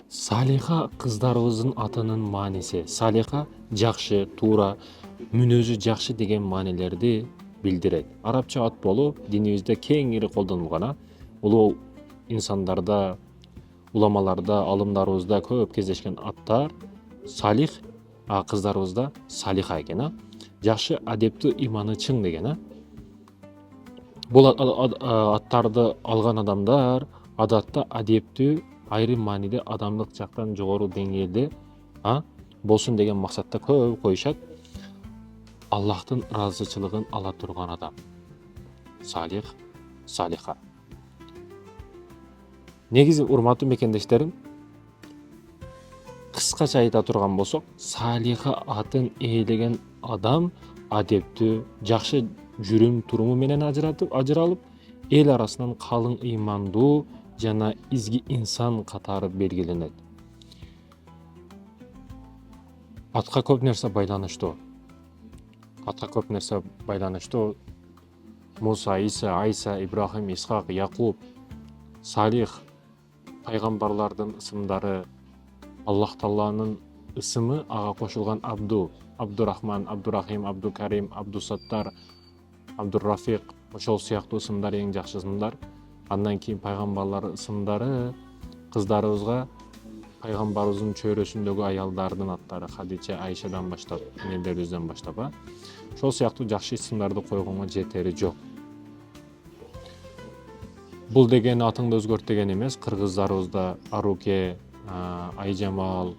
Салиха кыздарыбыздын атынын мааниси. Салиха жакшы, туура, мүнөзү жакшы деген маанилерди билдирет. Арабча ат болуп, динибизде кеңири колдонулган. Улуу инсандарда, уламаларда, алымдарыбызда көп кездешкен аттар салих, кыздарыбызда салиха экен. Жакшы, адептүү, иманы чың деген. Бул аттарды алган адамдар адатта адептүү, айрым мааниде адамдык жактан жогору деңгээлде болсун деген максатта көп коюшат. Аллахтын ыраазычылыгын ала турган адам. Салих, салиха. Негизи урматтуу мекендештерим, кыскача айта турган болсок, салиха атын ээлеген адам адептүү, жакшы жүрүм туруму менен ажыралып, эл арасынан калың ыймандуу жана изги инсан катары белгиленет. Атка көп нерсе байланыштуу. Муса, Иса, Айса, Ибрахим, Исхак, Якуб, Салих пайгамбарлардын ысымдары, Аллах Тааланын ысымы ага кошулган Абду, Абдурахман, Абдурахим, Абдукарим, Абдусаттар, Абдуррафик, ошол сыяктуу ысымдар эң жакшы ысымдар. Андан кийин пайгамбарлар ысымдары, кыздарыбызга пайгамбарыбыздын чөйрөсүндөгү аялдардын аттары, Хадича, Айшадан баштап, энелерибизден баштап, ошол сыяктуу жакшы ысымдарды койгонго жетери жок. Бул деген атыңды өзгөрт деген эмес. Кыргыздарыбызда Аруке, Айжамал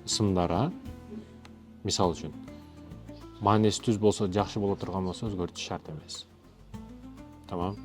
ысымдары, мисал үчүн, мааниси түз болсо, жакшы боло турган болсо өзгөртүш шарт эмес. Тамам.